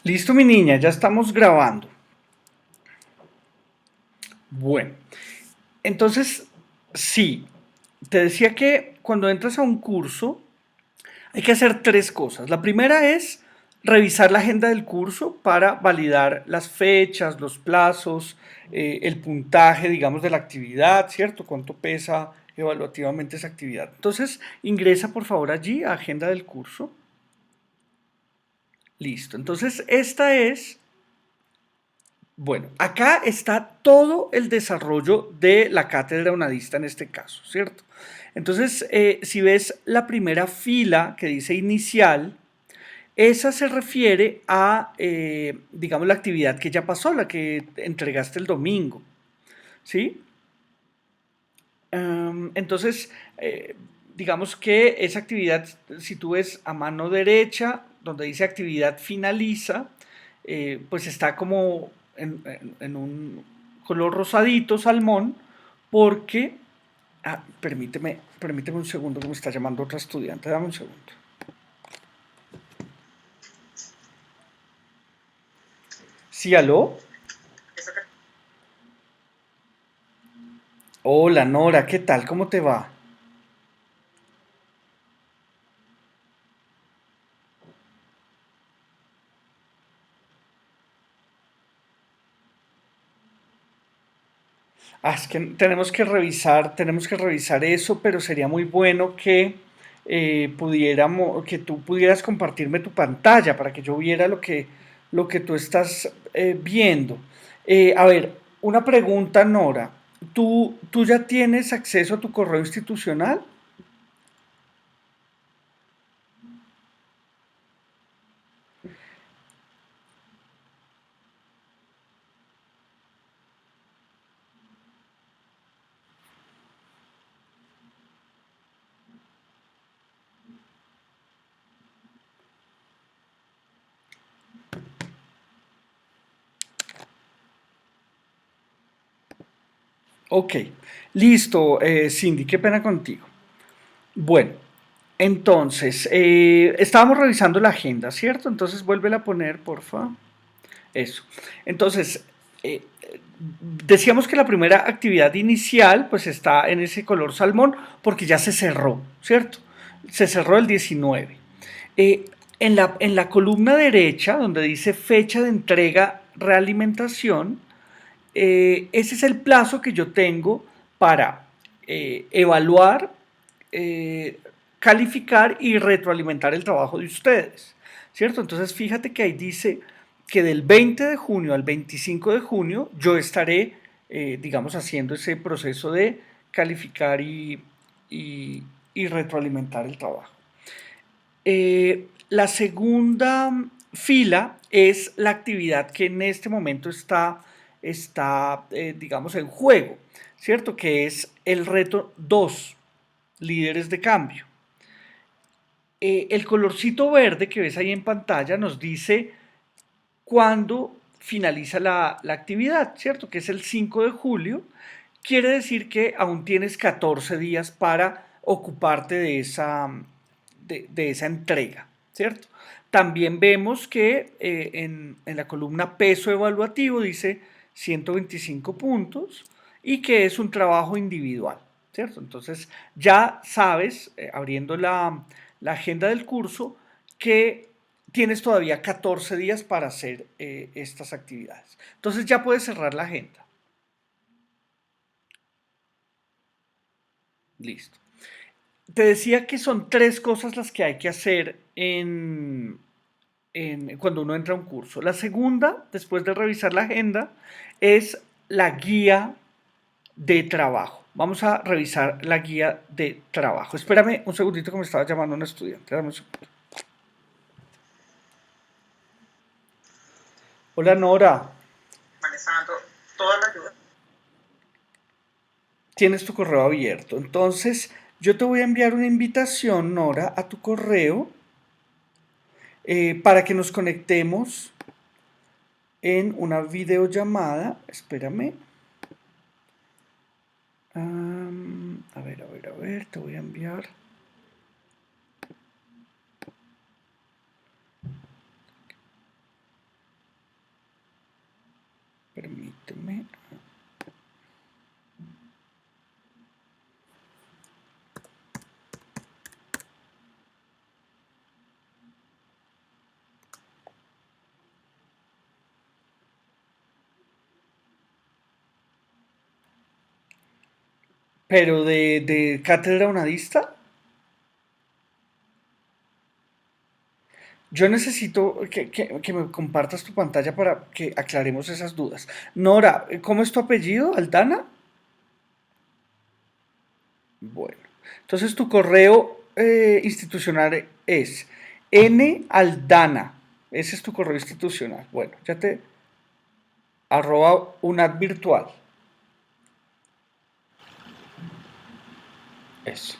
Listo, mi niña, ya estamos grabando. Bueno, entonces, sí, te decía que cuando entras a un curso hay que hacer tres cosas. La primera es revisar la agenda del curso para validar las fechas, los plazos, el puntaje, digamos, de la actividad, ¿cierto? Cuánto pesa evaluativamente esa actividad. Entonces, ingresa por favor allí a agenda del curso. Listo. Entonces, esta es. Bueno, acá está todo el desarrollo de la cátedra unadista en este caso, ¿cierto? Entonces, si ves la primera fila que dice inicial, esa se refiere a, digamos, la actividad que ya pasó, la que entregaste el domingo, ¿sí? Entonces, digamos que esa actividad, si tú ves a mano derecha, donde dice actividad finaliza, pues está como en un color rosadito, salmón, porque, permíteme un segundo que me está llamando otra estudiante, dame un segundo. Sí, aló. Hola, Nora, ¿qué tal? ¿Cómo te va? Es que tenemos que revisar eso, pero sería muy bueno que que tú pudieras compartirme tu pantalla para que yo viera lo que tú estás viendo. A ver, una pregunta, Nora. ¿Tú ya tienes acceso a tu correo institucional? Ok, listo, Cindy, qué pena contigo. Bueno, entonces, estábamos revisando la agenda, ¿cierto? Entonces, vuélvela a poner, porfa. Eso. Entonces, eh, decíamos que la primera actividad inicial pues está en ese color salmón porque ya se cerró, ¿cierto? Se cerró el 19. Eh, en la columna derecha, donde dice fecha de entrega, realimentación, ese es el plazo que yo tengo para evaluar, eh, calificar y retroalimentar el trabajo de ustedes, ¿cierto? Entonces fíjate que ahí dice que del 20 de junio al 25 de junio yo estaré, digamos, haciendo ese proceso de calificar y retroalimentar el trabajo. La segunda fila es la actividad que en este momento está digamos, en juego, ¿cierto? Que es el reto 2, líderes de cambio. El colorcito verde que ves ahí en pantalla nos dice cuándo finaliza la actividad, ¿cierto? Que es el 5 de julio. Quiere decir que aún tienes 14 días para ocuparte de esa entrega, ¿cierto? También vemos que en la columna peso evaluativo dice 125 puntos y que es un trabajo individual, ¿cierto? Entonces ya sabes, abriendo la agenda del curso, que tienes todavía 14 días para hacer estas actividades. Entonces ya puedes cerrar la agenda. Listo. Te decía que son tres cosas las que hay que hacer cuando uno entra a un curso. La segunda, después de revisar la agenda, es la guía de trabajo. Vamos a revisar la guía de trabajo. Espérame un segundito que me estaba llamando un estudiante. Dame un segundo. Hola Nora, tienes tu correo abierto. Entonces, yo te voy a enviar una invitación, Nora, a tu correo para que nos conectemos en una videollamada. Espérame. A ver, te voy a enviar. Permíteme. Pero de cátedra unadista, yo necesito que me compartas tu pantalla para que aclaremos esas dudas. Nora, ¿cómo es tu apellido? ¿Aldana? Bueno, entonces tu correo institucional es naldana. Ese es tu correo institucional. Bueno, ya te @unad virtual. Eso.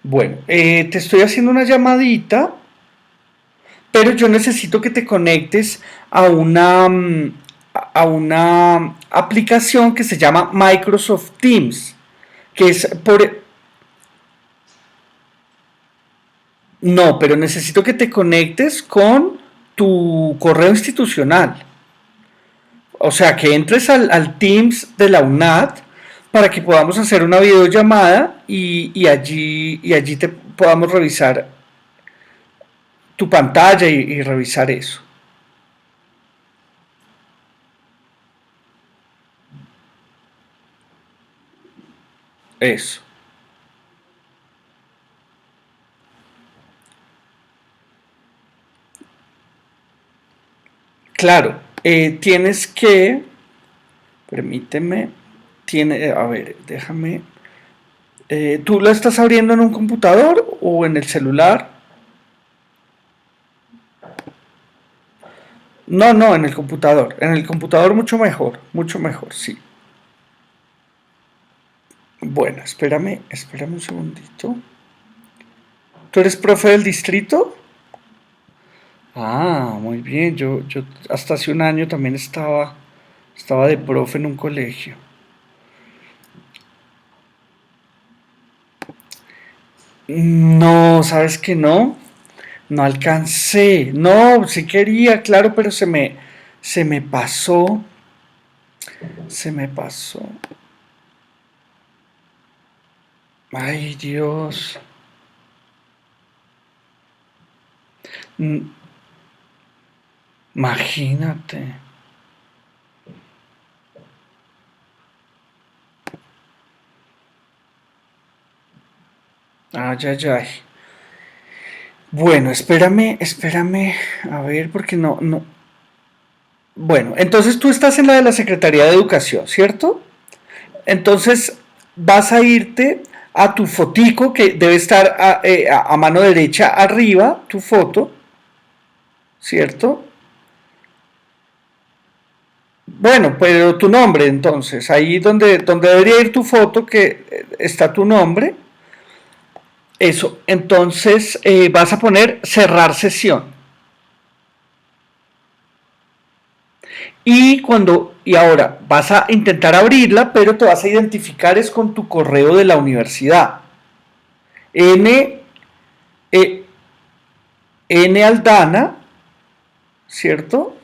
Bueno, te estoy haciendo una llamadita, pero yo necesito que te conectes a a una aplicación que se llama Microsoft Teams, que es por... No, pero necesito que te conectes con tu correo institucional. O sea, que entres al Teams de la UNAD para que podamos hacer una videollamada y allí te podamos revisar tu pantalla y revisar eso. Eso. Claro, tienes que, permíteme, a ver, déjame, ¿tú la estás abriendo en un computador o en el celular? No, no, en el computador mucho mejor, sí. Bueno, espérame un segundito. ¿Tú eres profe del distrito? Ah, muy bien, yo hasta hace un año también estaba de profe en un colegio. No, ¿sabes que no? No alcancé. No, sí quería, claro, pero se me pasó, se me pasó. Ay, Dios. Mm, Imagínate. Ay, ay, ay. Bueno, espérame, a ver, porque no. Bueno, entonces tú estás en la de la Secretaría de Educación, ¿cierto? Entonces vas a irte a tu fotico que debe estar a mano derecha arriba, tu foto, ¿cierto? Bueno, pero tu nombre entonces, ahí donde debería ir tu foto que está tu nombre, eso, entonces vas a poner cerrar sesión. Y ahora vas a intentar abrirla, pero te vas a identificar es con tu correo de la universidad. N, e, N Aldana, ¿cierto?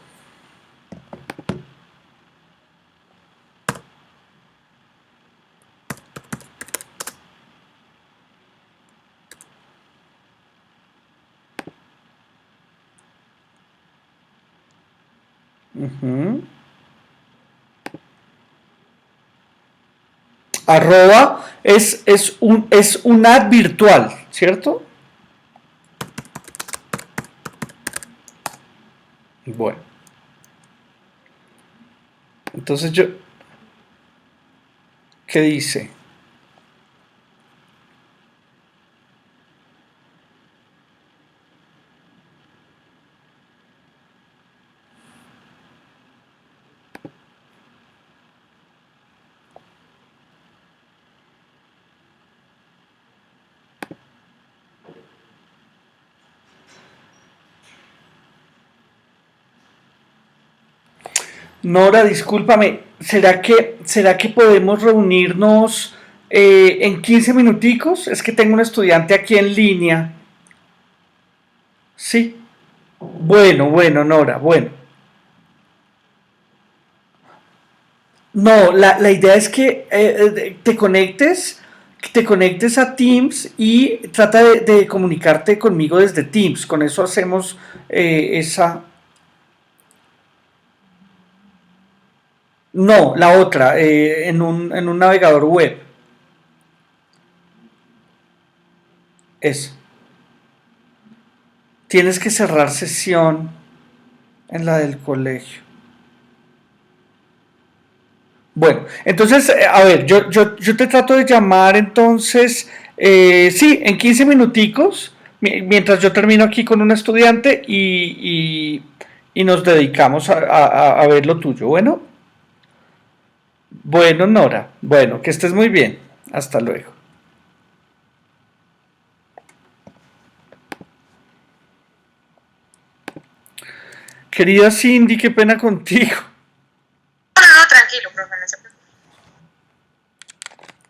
Ujú. Arroba es un ad virtual, ¿cierto? Bueno, entonces ¿qué dice? Nora, discúlpame, será que podemos reunirnos en 15 minuticos? Es que tengo un estudiante aquí en línea. Sí. Bueno, bueno, Nora, bueno. No, la idea es que te conectes a Teams y trata de comunicarte conmigo desde Teams. Con eso hacemos esa... No, la otra, en un navegador web. Eso. Tienes que cerrar sesión en la del colegio. Bueno, entonces, a ver, yo te trato de llamar entonces, sí, en 15 minuticos, mientras yo termino aquí con un estudiante y nos dedicamos a ver lo tuyo. Bueno, bueno, Nora, bueno, que estés muy bien. Hasta luego. Querida Cindy, qué pena contigo. No, no, no, tranquilo, profe, no se preocupe.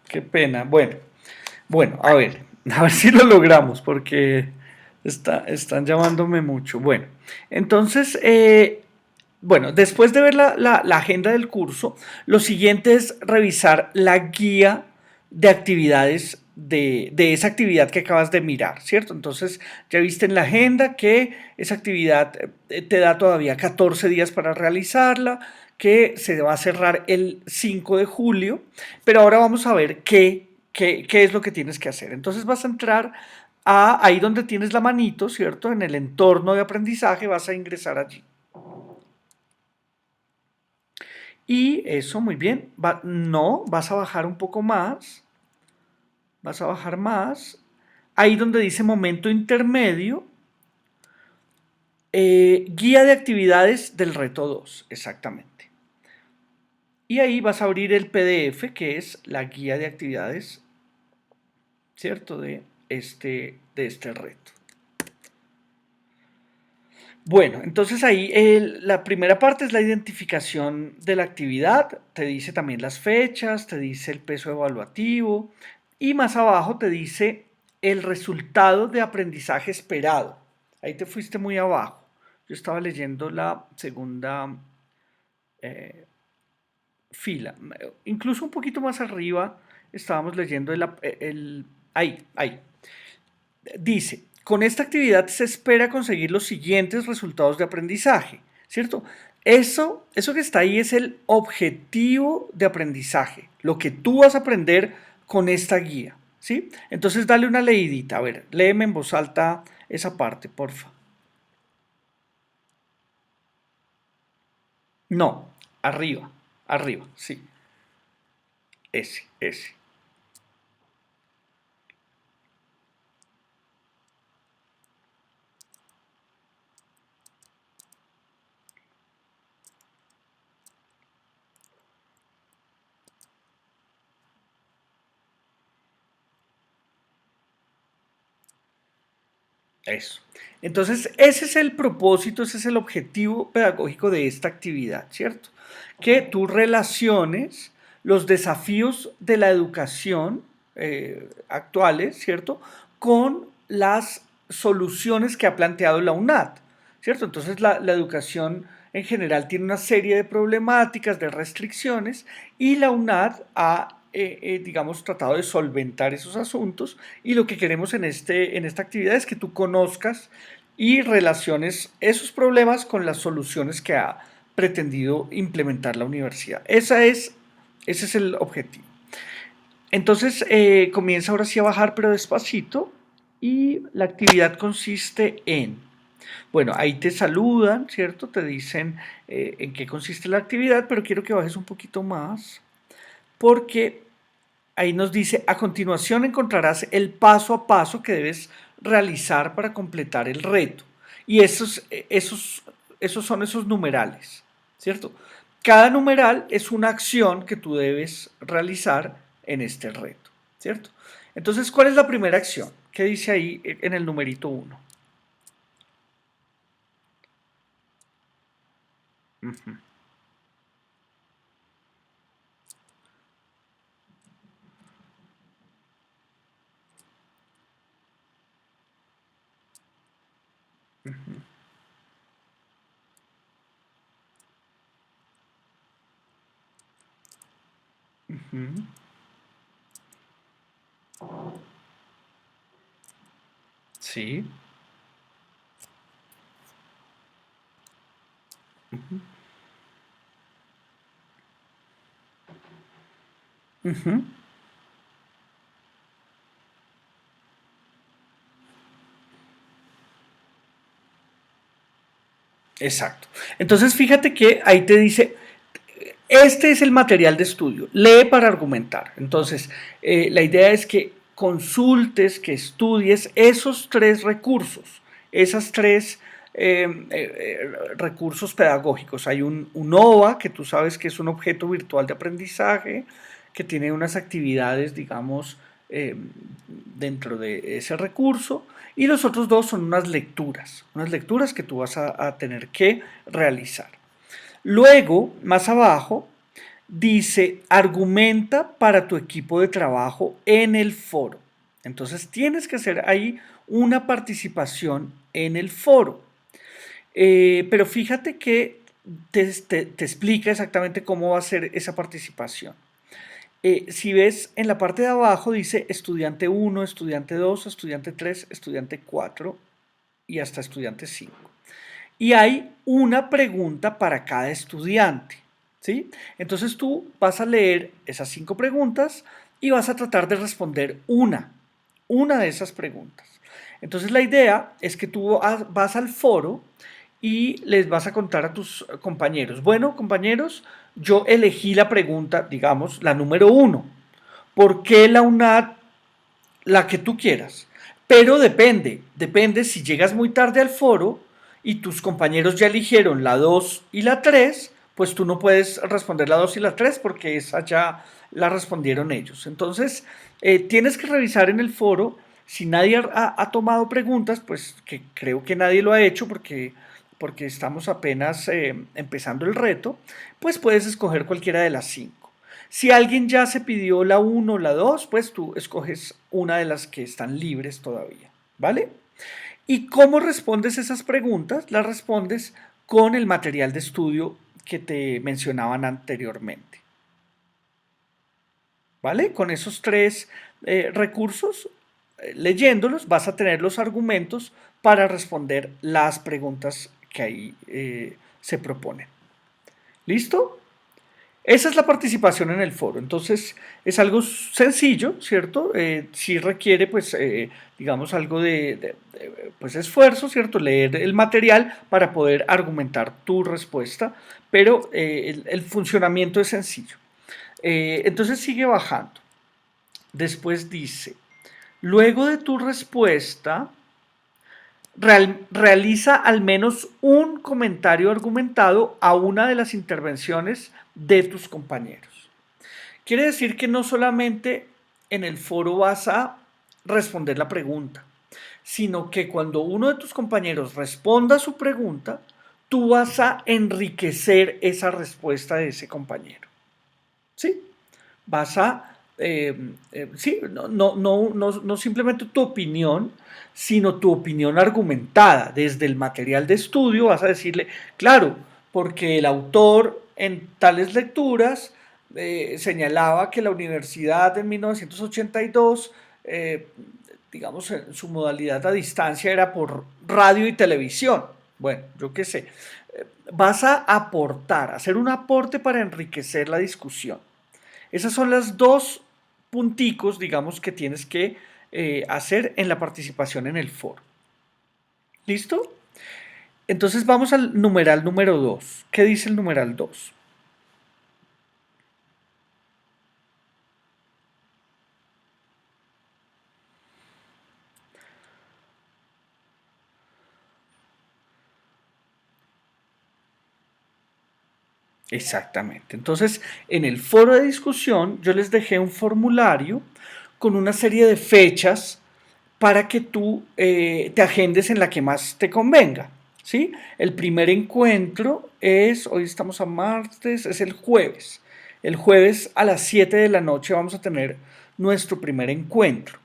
Qué pena. Bueno, bueno, a ver si lo logramos, porque están llamándome mucho. Bueno, entonces, bueno, después de ver la agenda del curso, lo siguiente es revisar la guía de actividades de esa actividad que acabas de mirar, ¿cierto? Entonces, ya viste en la agenda que esa actividad te da todavía 14 días para realizarla, que se va a cerrar el 5 de julio, pero ahora vamos a ver qué es lo que tienes que hacer. Entonces vas a entrar a ahí donde tienes la manito, ¿cierto? En el entorno de aprendizaje vas a ingresar allí. Y eso, muy bien. No, vas a bajar un poco más. Vas a bajar más. Ahí donde dice momento intermedio, guía de actividades del reto 2, exactamente. Y ahí vas a abrir el PDF, que es la guía de actividades, ¿cierto? De este reto. Bueno, entonces ahí la primera parte es la identificación de la actividad, te dice también las fechas, te dice el peso evaluativo y más abajo te dice el resultado de aprendizaje esperado. Ahí te fuiste muy abajo. Yo estaba leyendo la segunda eh, fila, incluso un poquito más arriba estábamos leyendo ahí. Dice, con esta actividad se espera conseguir los siguientes resultados de aprendizaje, ¿cierto? Eso que está ahí es el objetivo de aprendizaje, lo que tú vas a aprender con esta guía, ¿sí? Entonces dale una leidita, a ver, léeme en voz alta esa parte, porfa. No, arriba, sí, ese. Eso. Entonces, ese es el propósito, ese es el objetivo pedagógico de esta actividad, ¿cierto? Que tú relaciones los desafíos de la educación actuales, ¿cierto? Con las soluciones que ha planteado la UNAD, ¿cierto? Entonces, la educación en general tiene una serie de problemáticas, de restricciones, y la UNAD ha digamos, tratado de solventar esos asuntos y lo que queremos en esta actividad es que tú conozcas y relaciones esos problemas con las soluciones que ha pretendido implementar la universidad. Ese es el objetivo. Entonces comienza ahora sí a bajar pero despacito y la actividad consiste en, bueno, ahí te saludan, ¿cierto? Te dicen en qué consiste la actividad, pero quiero que bajes un poquito más porque ahí nos dice, a continuación encontrarás el paso a paso que debes realizar para completar el reto. Y esos son esos numerales, ¿cierto? Cada numeral es una acción que tú debes realizar en este reto, ¿cierto? Entonces, ¿cuál es la primera acción? ¿Qué dice ahí en el numerito uno? Ujú. Ujú, sí. Ujú, exacto. Entonces, fíjate que ahí te dice, este es el material de estudio, lee para argumentar. Entonces, la idea es que consultes, que estudies esos tres recursos, esas tres recursos pedagógicos. Hay un OVA, que tú sabes que es un objeto virtual de aprendizaje, que tiene unas actividades, digamos, eh, dentro de ese recurso, y los otros dos son unas lecturas que tú vas a tener que realizar. Luego, más abajo, dice, argumenta para tu equipo de trabajo en el foro. Entonces tienes que hacer ahí una participación en el foro. Pero fíjate que te explica exactamente cómo va a ser esa participación. Si ves en la parte de abajo dice estudiante 1, estudiante 2, estudiante 3, estudiante 4 y hasta estudiante 5. Y hay una pregunta para cada estudiante, ¿sí? Entonces tú vas a leer esas 5 preguntas y vas a tratar de responder una de esas preguntas. Entonces la idea es que tú vas al foro y les vas a contar a tus compañeros, bueno, compañeros, yo elegí la pregunta, digamos, la número 1. ¿Por qué la UNAD? La que tú quieras. Pero depende si llegas muy tarde al foro y tus compañeros ya eligieron la 2 y la 3, pues tú no puedes responder la 2 y la 3 porque esa ya la respondieron ellos. Entonces, tienes que revisar en el foro si nadie ha tomado preguntas, pues que creo que nadie lo ha hecho porque estamos apenas empezando el reto, pues puedes escoger cualquiera de las 5. Si alguien ya se pidió la 1 o la 2, pues tú escoges una de las que están libres todavía, ¿vale? ¿Y cómo respondes esas preguntas? Las respondes con el material de estudio que te mencionaban anteriormente, ¿vale? Con esos tres recursos, leyéndolos, vas a tener los argumentos para responder las preguntas que ahí se proponen. ¿Listo? Esa es la participación en el foro. Entonces, es algo sencillo, ¿cierto? Sí requiere, pues, digamos, algo pues, esfuerzo, ¿cierto? Leer el material para poder argumentar tu respuesta, pero el funcionamiento es sencillo. Entonces, sigue bajando. Después dice, luego de tu respuesta, realiza al menos un comentario argumentado a una de las intervenciones de tus compañeros. Quiere decir que no solamente en el foro vas a responder la pregunta, sino que cuando uno de tus compañeros responda su pregunta, tú vas a enriquecer esa respuesta de ese compañero. ¿Sí? Vas a, sí, no simplemente tu opinión, sino tu opinión argumentada desde el material de estudio, vas a decirle, claro, porque el autor en tales lecturas señalaba que la universidad en 1982, digamos, en su modalidad a distancia era por radio y televisión. Bueno, yo qué sé. Vas a aportar, hacer un aporte para enriquecer la discusión. Esas son las dos punticos, digamos, que tienes que hacer en la participación en el foro. ¿Listo? Entonces vamos al numeral número 2. ¿Qué dice el numeral 2? Exactamente. Entonces, en el foro de discusión yo les dejé un formulario con una serie de fechas para que tú te agendes en la que más te convenga. ¿Sí? El primer encuentro es, hoy estamos a martes, es el jueves. El jueves a las 7 de la noche vamos a tener nuestro primer encuentro.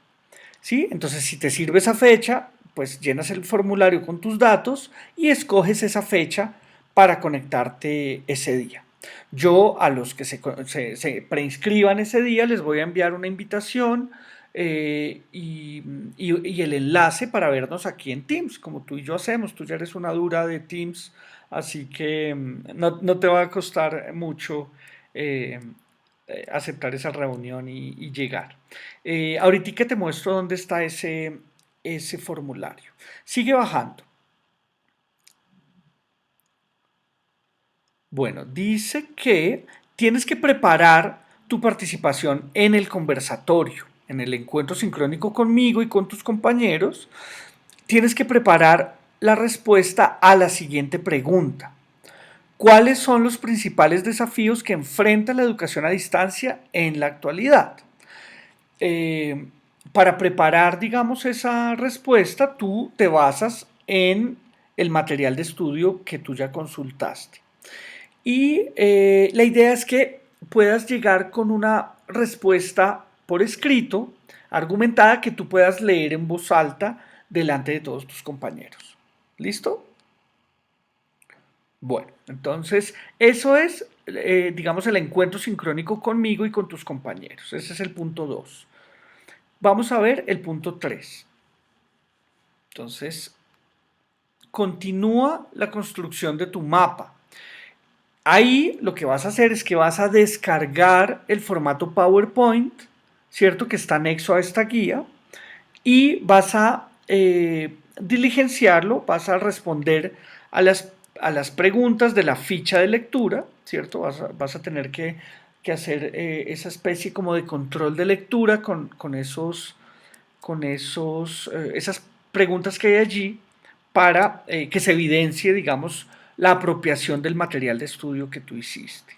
¿Sí? Entonces, si te sirve esa fecha, pues llenas el formulario con tus datos y escoges esa fecha para conectarte ese día. Yo a los que se preinscriban ese día les voy a enviar una invitación y el enlace para vernos aquí en Teams, como tú y yo hacemos. Tú ya eres una dura de Teams, así que no te va a costar mucho eh, aceptar esa reunión y llegar. Ahorita te muestro dónde está ese formulario. Sigue bajando. Bueno, dice que tienes que preparar tu participación en el conversatorio, en el encuentro sincrónico conmigo y con tus compañeros. Tienes que preparar la respuesta a la siguiente pregunta. ¿Cuáles son los principales desafíos que enfrenta la educación a distancia en la actualidad? Eh, para preparar, digamos, esa respuesta, tú te basas en el material de estudio que tú ya consultaste. Y la idea es que puedas llegar con una respuesta por escrito, argumentada, que tú puedas leer en voz alta delante de todos tus compañeros. ¿Listo? Bueno, entonces eso es, digamos, el encuentro sincrónico conmigo y con tus compañeros. Ese es el punto 2. Vamos a ver el punto 3. Entonces, continúa la construcción de tu mapa. Ahí lo que vas a hacer es que vas a descargar el formato PowerPoint, ¿cierto? Que está anexo a esta guía, y vas a diligenciarlo, vas a responder a las preguntas de la ficha de lectura, ¿cierto? Vas a tener que hacer esa especie como de control de lectura con esas preguntas que hay allí para que se evidencie, digamos, la apropiación del material de estudio que tú hiciste.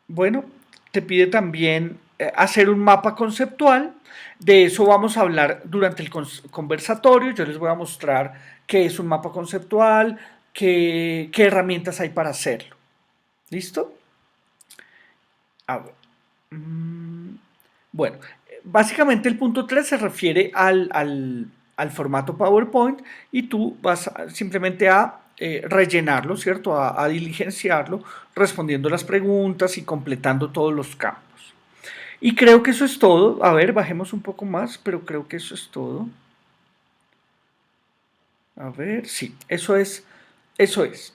Bueno, te pide también hacer un mapa conceptual. De eso vamos a hablar durante el conversatorio. Yo les voy a mostrar qué es un mapa conceptual, qué herramientas hay para hacerlo. ¿Listo? A ver. Bueno, básicamente el punto 3 se refiere al formato PowerPoint y tú vas simplemente a rellenarlo, ¿cierto? A diligenciarlo, respondiendo las preguntas y completando todos los campos. Y creo que eso es todo. A ver, bajemos un poco más, pero creo que eso es todo. A ver, sí, eso es, eso es.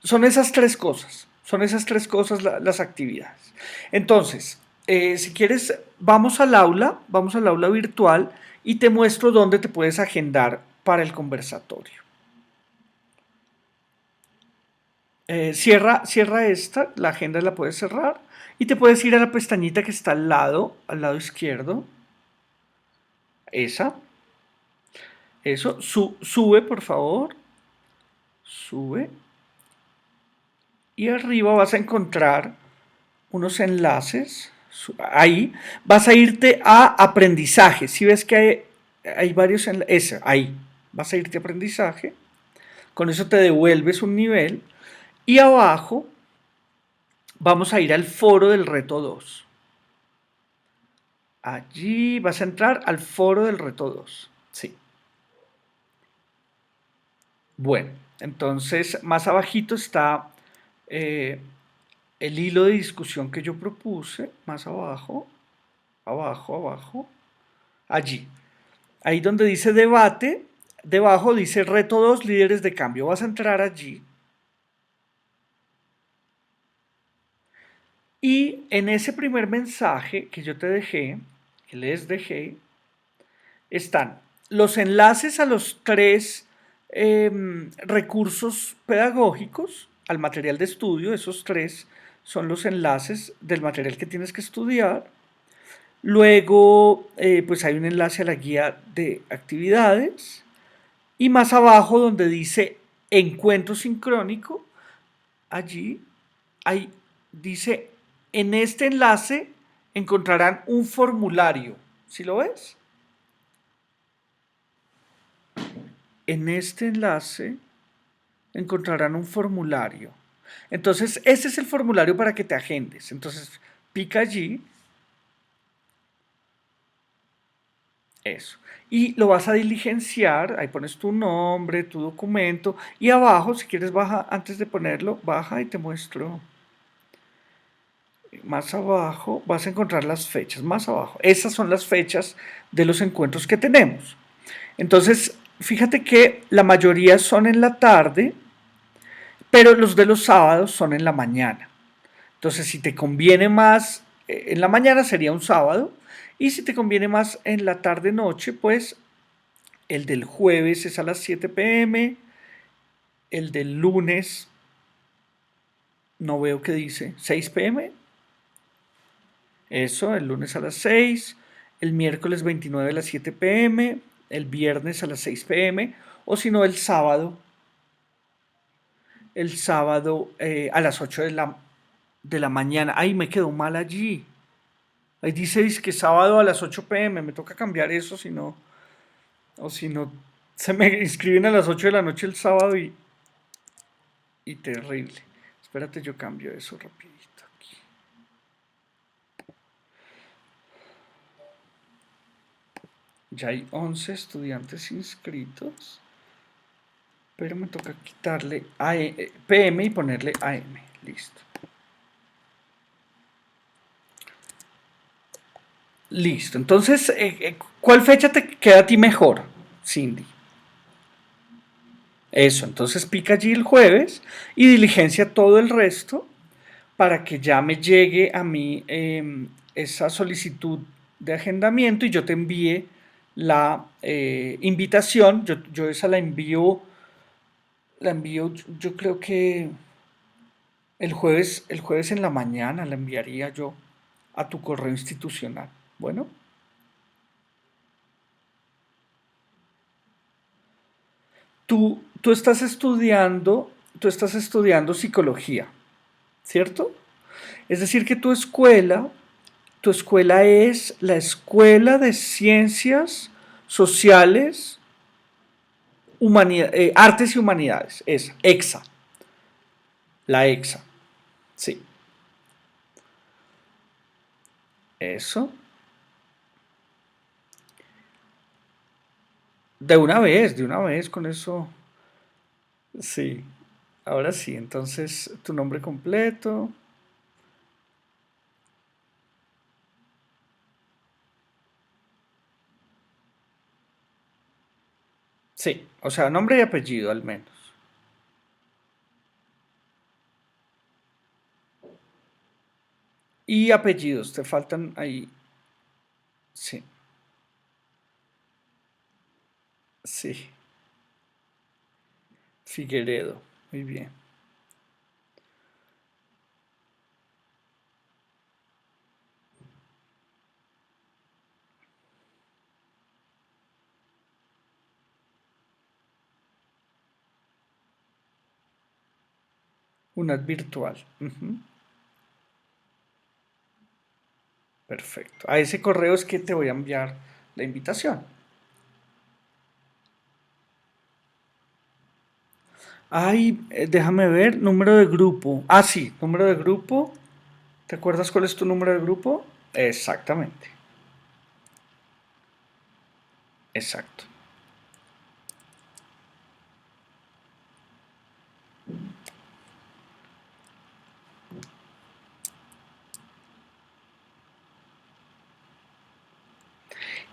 Son esas tres cosas, son esas tres cosas las actividades. Entonces, si quieres, vamos al aula virtual y te muestro dónde te puedes agendar para el conversatorio. Cierra esta, la agenda la puedes cerrar y te puedes ir a la pestañita que está al lado izquierdo. Esa, eso, sube por favor, sube. Y arriba vas a encontrar unos enlaces. Ahí vas a irte a aprendizaje. Si ves que hay varios enlaces, ahí vas a irte a aprendizaje. Con eso te devuelves un nivel. Y abajo vamos a ir al foro del reto 2. Allí vas a entrar al foro del reto 2. Sí. Bueno, entonces más abajito está el hilo de discusión que yo propuse, más abajo, abajo, allí. Ahí donde dice debate, debajo dice reto 2 líderes de cambio. Vas a entrar allí. Y en ese primer mensaje que yo te dejé, que les dejé, están los enlaces a los tres recursos pedagógicos, al material de estudio. Esos tres son los enlaces del material que tienes que estudiar. Luego, pues hay un enlace a la guía de actividades. Y más abajo, donde dice encuentro sincrónico, allí dice, en este enlace encontrarán un formulario. ¿Sí lo ves? En este enlace encontrarán un formulario. Entonces, ese es el formulario para que te agendes. Entonces, pica allí. Eso. Y lo vas a diligenciar, ahí pones tu nombre, tu documento, y abajo, si quieres, baja, antes de ponerlo, baja y te muestro. Más abajo vas a encontrar las fechas, más abajo. Esas son las fechas de los encuentros que tenemos. Entonces, fíjate que la mayoría son en la tarde, pero los de los sábados son en la mañana. Entonces, si te conviene más en la mañana sería un sábado, y si te conviene más en la tarde-noche, pues el del jueves es a las 7 p.m., el del lunes, no veo qué dice, 6 p.m., eso, el lunes a las 6, el miércoles 29 a las 7 p.m., el viernes a las 6 p.m., o si no el sábado a las 8 de la mañana. Ay, me quedó mal allí. Ahí dice que sábado a las 8 p.m., me toca cambiar eso, si no, o si no, se me inscriben a las 8 de la noche el sábado y terrible. Espérate, yo cambio eso rapidito aquí. Ya hay 11 estudiantes inscritos, pero me toca quitarle PM y ponerle AM. Listo. Listo. Entonces, ¿cuál fecha te queda a ti mejor, Cindy? Eso, entonces pica allí el jueves y diligencia todo el resto para que ya me llegue a mí esa solicitud de agendamiento y yo te envíe la invitación. Yo esa la envío, yo creo que el jueves en la mañana la enviaría yo a tu correo institucional. Bueno, tú estás estudiando psicología, ¿cierto? Es decir, que tu escuela es la Escuela de Ciencias Sociales, Artes y Humanidades, esa, EXA, la EXA, sí, eso. De una vez, con eso, sí. Ahora sí, entonces tu nombre completo, sí, o sea, nombre y apellido al menos. Y apellidos, te faltan ahí, sí, sí, Figueredo, muy bien. Una virtual. Ujú. Perfecto. A ese correo es que te voy a enviar la invitación. Ay, déjame ver, número de grupo. Ah, sí, número de grupo. ¿Te acuerdas cuál es tu número de grupo? Exactamente, exacto.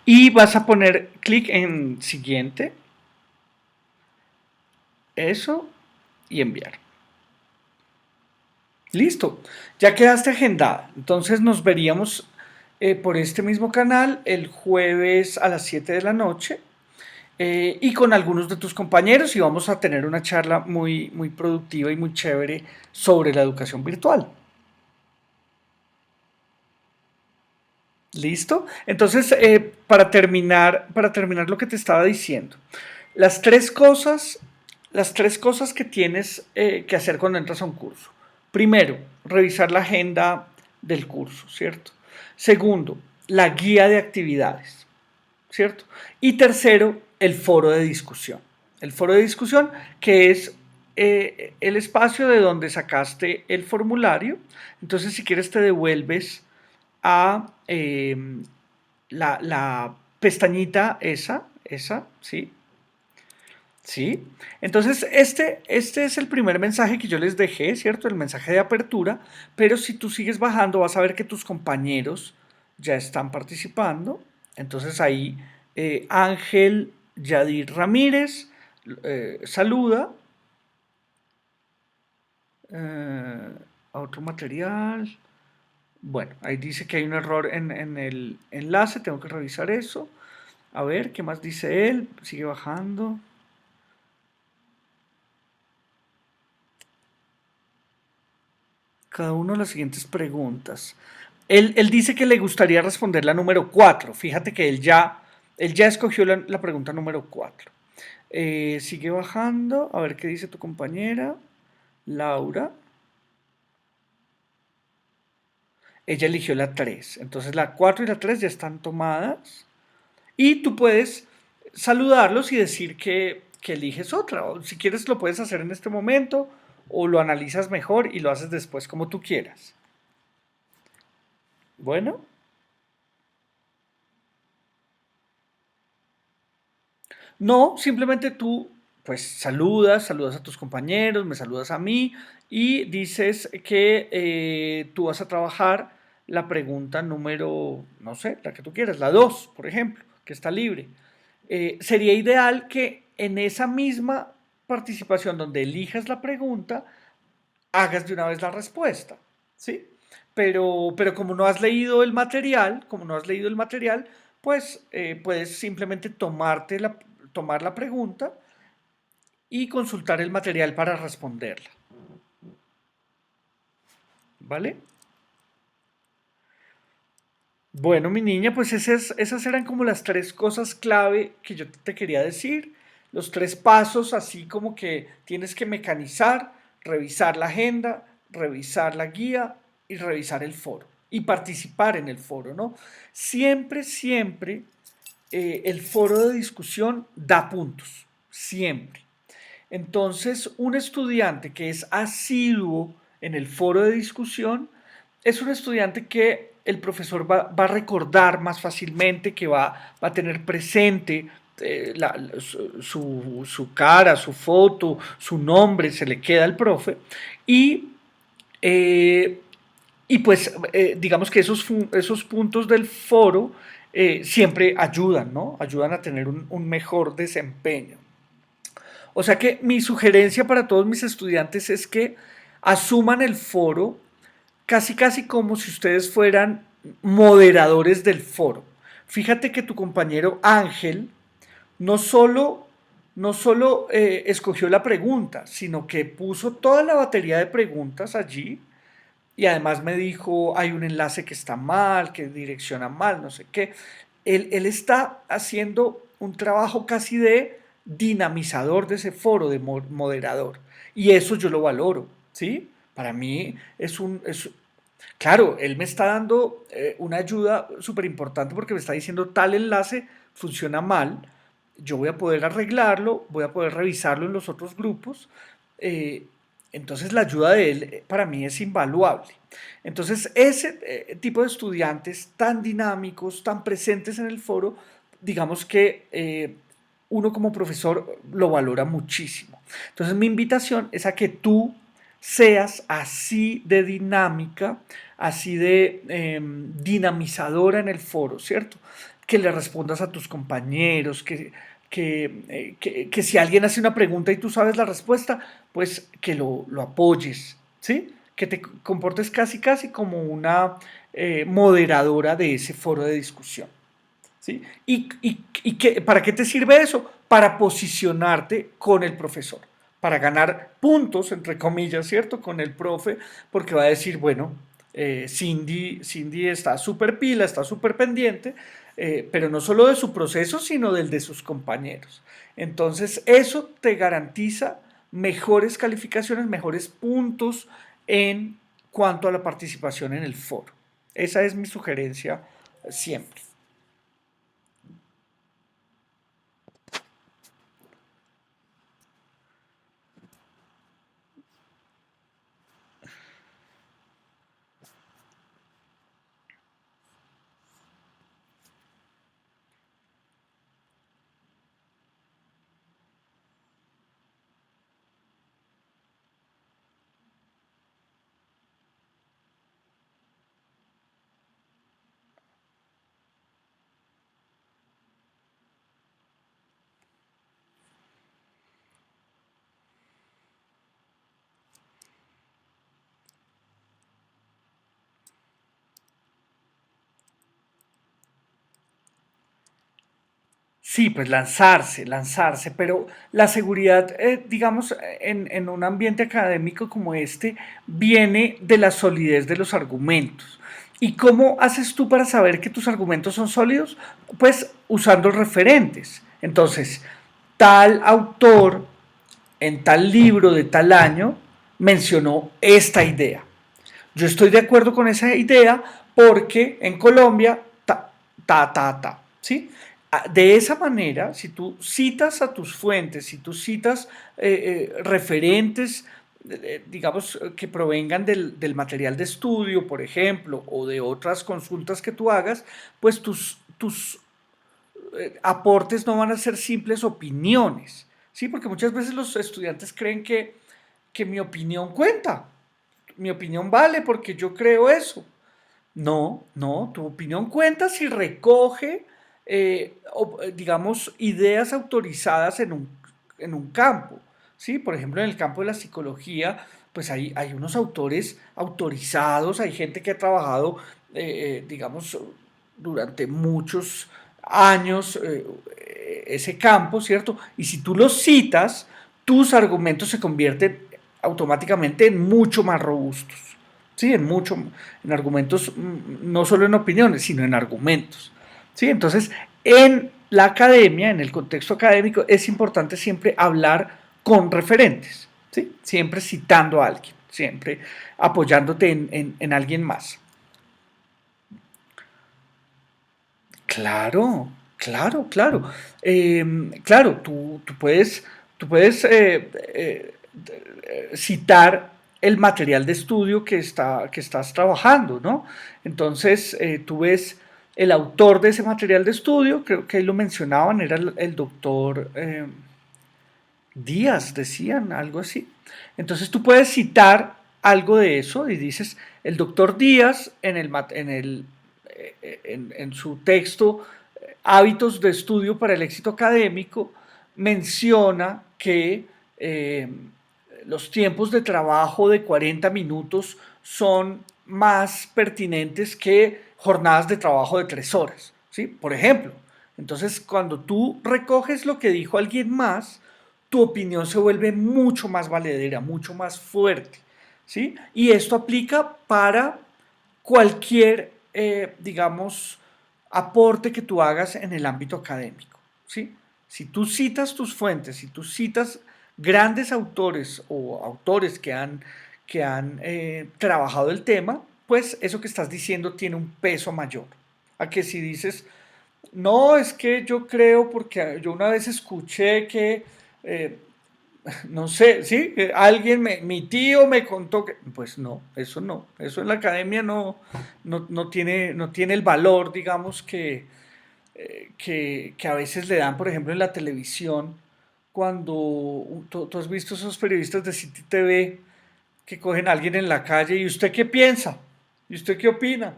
Y vas a poner clic en siguiente, eso, y enviar. Listo, ya quedaste agendada. Entonces nos veríamos por este mismo canal el jueves a las 7 de la noche y con algunos de tus compañeros y vamos a tener una charla muy, muy productiva y muy chévere sobre la educación virtual. ¿Listo? Entonces, para terminar lo que te estaba diciendo, las tres cosas, las tres cosas que tienes que hacer cuando entras a un curso. Primero, revisar la agenda del curso, ¿cierto? Segundo, la guía de actividades, ¿cierto? Y tercero, el foro de discusión. El foro de discusión que es el espacio de donde sacaste el formulario. Entonces, si quieres, te devuelves a la pestañita esa, ¿sí? ¿Sí? Entonces, este es el primer mensaje que yo les dejé, ¿cierto? El mensaje de apertura, pero si tú sigues bajando vas a ver que tus compañeros ya están participando. Entonces ahí Ángel Yadir Ramírez saluda eh, a otro material. Bueno, ahí dice que hay un error en el enlace, tengo que revisar eso. A ver, ¿qué más dice él? Sigue bajando. Cada uno de las siguientes preguntas. Él dice que le gustaría responder la número 4. Fíjate que él ya escogió la pregunta número 4. Sigue bajando. A ver qué dice tu compañera. Laura. Ella eligió la 3. Entonces la 4 y la 3 ya están tomadas. Y tú puedes saludarlos y decir que eliges otra. O si quieres lo puedes hacer en este momento o lo analizas mejor y lo haces después como tú quieras. Bueno. No, simplemente tú, pues saludas a tus compañeros, me saludas a mí y dices que tú vas a trabajar la pregunta número, no sé, la que tú quieras, la 2, por ejemplo, que está libre. Sería ideal que en esa misma participación donde elijas la pregunta, hagas de una vez la respuesta, ¿sí? Pero como no has leído el material, pues puedes simplemente tomar la pregunta y consultar el material para responderla, ¿vale? Bueno, mi niña, pues esas eran como las tres cosas clave que yo te quería decir, los tres pasos, así como que tienes que mecanizar, revisar la agenda, revisar la guía y revisar el foro y participar en el foro, ¿no? Siempre el foro de discusión da puntos, siempre. Entonces, un estudiante que es asiduo en el foro de discusión es un estudiante que el profesor va a recordar más fácilmente, que va a tener presente su cara, su foto, su nombre, se le queda al profe. Y, eh, y pues digamos que esos puntos del foro siempre ayudan, ¿no? Ayudan a tener un mejor desempeño. O sea que mi sugerencia para todos mis estudiantes es que asuman el foro casi como si ustedes fueran moderadores del foro. Fíjate que tu compañero Ángel no solo, no solo escogió la pregunta, sino que puso toda la batería de preguntas allí y además me dijo, hay un enlace que está mal, que direcciona mal, no sé qué. Él está haciendo un trabajo casi de dinamizador de ese foro, de moderador. Y eso yo lo valoro, ¿sí? Para mí claro, él me está dando una ayuda súper importante porque me está diciendo tal enlace funciona mal, yo voy a poder arreglarlo, voy a poder revisarlo en los otros grupos. eh, entonces la ayuda de él para mí es invaluable. Entonces ese tipo de estudiantes tan dinámicos, tan presentes en el foro, digamos que uno como profesor lo valora muchísimo. Entonces mi invitación es a que tú seas así de dinámica, así de dinamizadora en el foro, ¿cierto? Que le respondas a tus compañeros, que si alguien hace una pregunta y tú sabes la respuesta, pues que lo apoyes, ¿sí? Que te comportes casi como una moderadora de ese foro de discusión. ¿Sí? ¿Para qué te sirve eso? Para posicionarte con el profesor, para ganar puntos, entre comillas, ¿cierto? Con el profe, porque va a decir, bueno, Cindy está súper pila, está súper pendiente, pero no solo de su proceso, sino del de sus compañeros. Entonces, eso te garantiza mejores calificaciones, mejores puntos en cuanto a la participación en el foro. Esa es mi sugerencia siempre. Sí, pues lanzarse, pero la seguridad, digamos, en un ambiente académico como este, viene de la solidez de los argumentos. ¿Y cómo haces tú para saber que tus argumentos son sólidos? Pues usando referentes. Entonces, tal autor en tal libro de tal año mencionó esta idea. Yo estoy de acuerdo con esa idea porque en Colombia, ¿sí? De esa manera, si tú citas a tus fuentes, si tú citas referentes, digamos, que provengan del material de estudio, por ejemplo, o de otras consultas que tú hagas, pues tus aportes no van a ser simples opiniones, ¿sí? Porque muchas veces los estudiantes creen que mi opinión cuenta, mi opinión vale porque yo creo eso. No, no, tu opinión cuenta si recoge, digamos, ideas autorizadas en un campo, ¿sí? Por ejemplo, en el campo de la psicología, pues hay unos autores autorizados, hay gente que ha trabajado, digamos, durante muchos años ese campo, ¿cierto? Y si tú los citas, tus argumentos se convierten automáticamente en mucho más robustos. Sí, en argumentos, no solo en opiniones, sino en argumentos. Sí, entonces, en la academia, en el contexto académico, es importante siempre hablar con referentes, ¿sí? Siempre citando a alguien, siempre apoyándote en alguien más. Claro, claro. Claro, tú puedes citar el material de estudio que estás trabajando, ¿no? Entonces, tú ves el autor de ese material de estudio, creo que ahí lo mencionaban, era el doctor Díaz, decían, algo así. Entonces, tú puedes citar algo de eso y dices, el doctor Díaz en su texto Hábitos de estudio para el éxito académico menciona que los tiempos de trabajo de 40 minutos son más pertinentes que jornadas de trabajo de 3 horas, ¿sí? Por ejemplo. Entonces, cuando tú recoges lo que dijo alguien más, tu opinión se vuelve mucho más valedera, mucho más fuerte, ¿sí? Y esto aplica para cualquier, digamos, aporte que tú hagas en el ámbito académico, ¿sí? Si tú citas tus fuentes, si tú citas grandes autores o autores que han trabajado el tema, pues eso que estás diciendo tiene un peso mayor. A que si dices, no, es que yo creo porque yo una vez escuché que eh, no sé, sí, mi tío me contó que, pues no, eso en la academia no tiene el valor, digamos, que a veces le dan, por ejemplo, en la televisión, cuando tú has visto esos periodistas de City TV que cogen a alguien en la calle y usted qué piensa, y usted qué opina,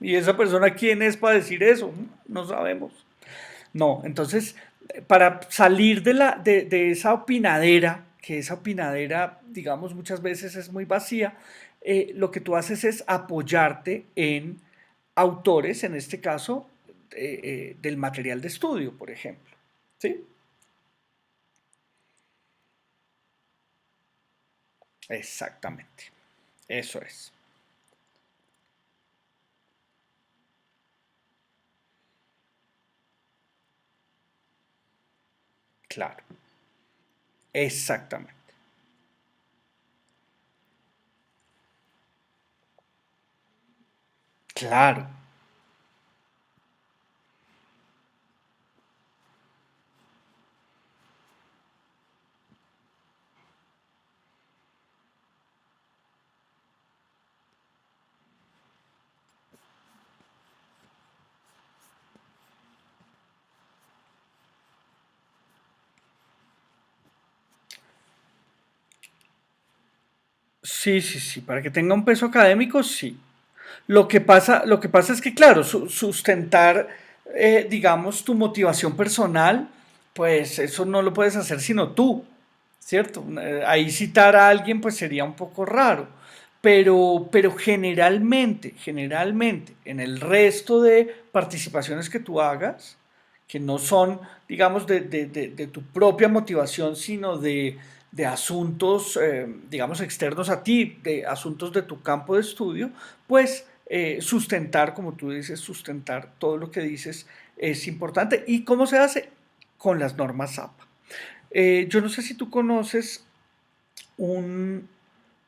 y esa persona quién es para decir eso, no sabemos. No, entonces, para salir de esa opinadera, que esa opinadera, digamos, muchas veces es muy vacía, lo que tú haces es apoyarte en autores, en este caso, del material de estudio, por ejemplo. ¿Sí? Exactamente. Eso es. Claro. Exactamente. Claro. Sí, para que tenga un peso académico, sí. Lo que pasa es que, claro, sustentar, digamos, tu motivación personal, pues eso no lo puedes hacer sino tú, ¿cierto? Ahí citar a alguien, pues sería un poco raro. Pero generalmente, en el resto de participaciones que tú hagas, que no son, digamos, de tu propia motivación, sino de asuntos, digamos, externos a ti, de asuntos de tu campo de estudio, pues sustentar, como tú dices, sustentar todo lo que dices es importante. ¿Y cómo se hace? Con las normas APA. Yo no sé si tú conoces un,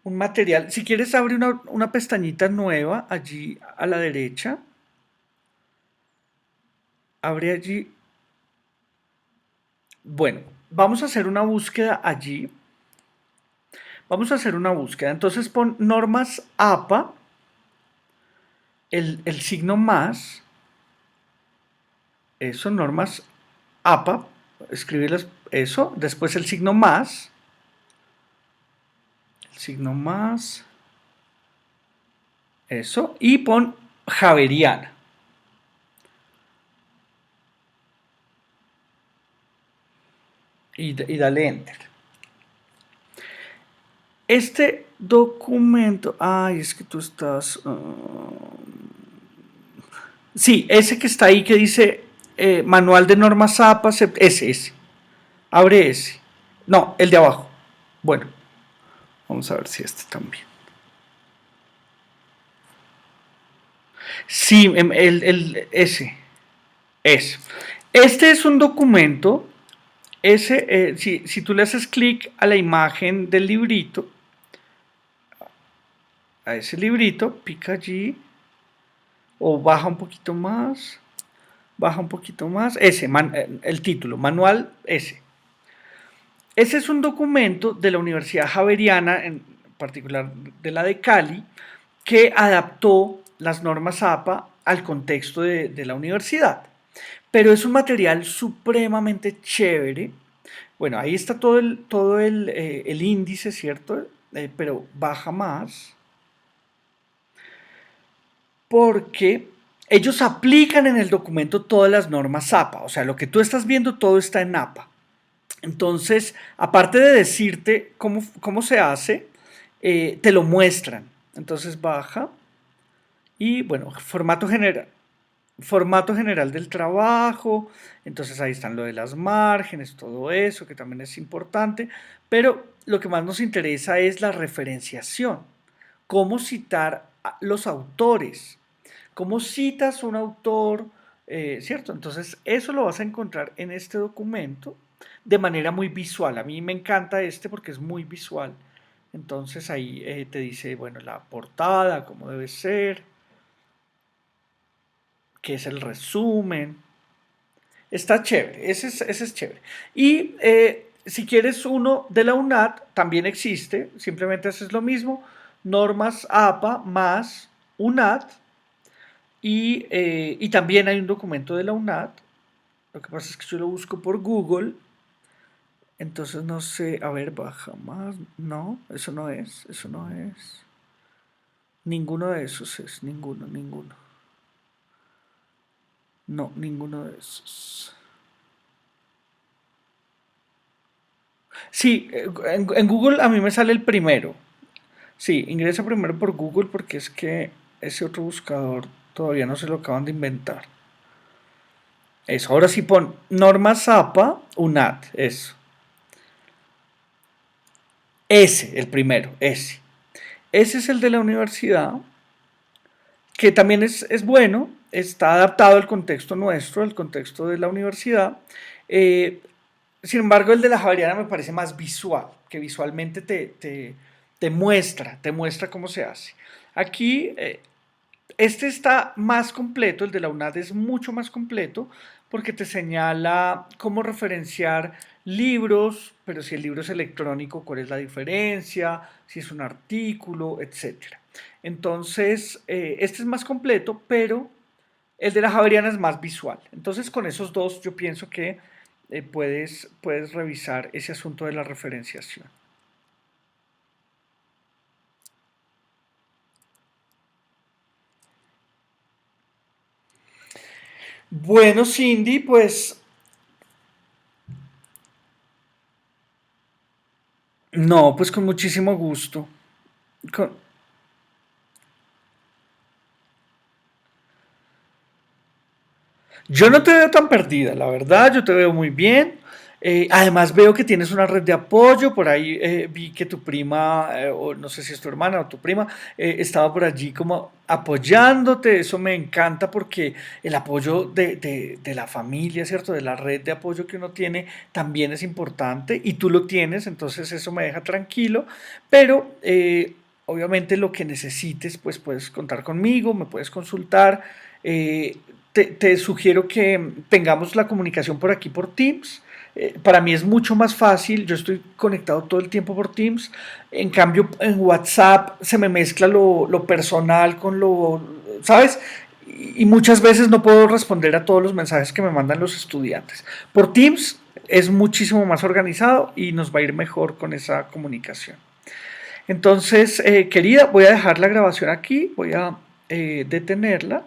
un material, si quieres abre una pestañita nueva allí a la derecha, abre allí. Bueno, vamos a hacer una búsqueda allí. Vamos a hacer una búsqueda. Entonces pon normas APA, el signo más, eso, normas APA, escribirles eso, después el signo más, eso, y pon Javeriana. Y dale enter. Este documento, ay, es que tú estás... sí, ese que está ahí que dice Manual de Normas APA, ese. Abre ese. No, el de abajo. Bueno, vamos a ver si este también. Sí, ese. Este es un documento. Si tú le haces clic a la imagen del librito, a ese librito, pica allí o baja un poquito más, el título, manual ese. Ese es un documento de la Universidad Javeriana, en particular de la de Cali, que adaptó las normas APA al contexto de la universidad. Pero es un material supremamente chévere. Bueno, ahí está el índice, ¿cierto? Pero baja más porque ellos aplican en el documento todas las normas APA. O sea, lo que tú estás viendo todo está en APA. Entonces, aparte de decirte cómo se hace, te lo muestran. Entonces baja y bueno, formato general del trabajo, entonces ahí están lo de las márgenes, todo eso, que también es importante, pero lo que más nos interesa es la referenciación, cómo citar a los autores, cómo citas un autor, ¿cierto? Entonces eso lo vas a encontrar en este documento de manera muy visual. A mí me encanta este porque es muy visual. Entonces ahí te dice, bueno, la portada, cómo debe ser, qué es el resumen. Está chévere, ese es chévere. Y si quieres uno de la UNAD, también existe, simplemente haces lo mismo, normas APA más UNAD, y también hay un documento de la UNAD, lo que pasa es que yo lo busco por Google, entonces no sé, a ver, baja más, no, eso no es, ninguno de esos es, ninguno, no, ninguno de esos. Sí, en Google a mí me sale el primero. Sí, ingresa primero por Google porque es que ese otro buscador todavía no se lo acaban de inventar. Eso, ahora sí pon normas APA, UNAD, eso. Ese, el primero, ese. Ese es el de la universidad, que también es bueno, está adaptado al contexto nuestro, al contexto de la universidad. Eh, Sin embargo, el de la Javeriana me parece más visual, que visualmente te muestra cómo se hace. Aquí, este está más completo, el de la UNAD es mucho más completo, porque te señala cómo referenciar libros, pero si el libro es electrónico, cuál es la diferencia, si es un artículo, etcétera. Entonces, este es más completo, pero el de la Javeriana es más visual. Entonces, con esos dos, yo pienso que puedes revisar ese asunto de la referenciación. Bueno, Cindy, pues no, pues con muchísimo gusto. Con- Yo no te veo tan perdida, la verdad, yo te veo muy bien. Además veo que tienes una red de apoyo, por ahí vi que tu prima, o no sé si es tu hermana o tu prima, estaba por allí como apoyándote, eso me encanta porque el apoyo de la familia, ¿cierto? De la red de apoyo que uno tiene también es importante y tú lo tienes, entonces eso me deja tranquilo, pero obviamente lo que necesites, pues puedes contar conmigo, me puedes consultar. eh, te sugiero que tengamos la comunicación por aquí por Teams. Para mí es mucho más fácil, yo estoy conectado todo el tiempo por Teams, en cambio en WhatsApp se me mezcla lo personal con lo, ¿sabes? Y muchas veces no puedo responder a todos los mensajes que me mandan los estudiantes. Por Teams es muchísimo más organizado y nos va a ir mejor con esa comunicación. Entonces, querida, voy a dejar la grabación aquí, voy a detenerla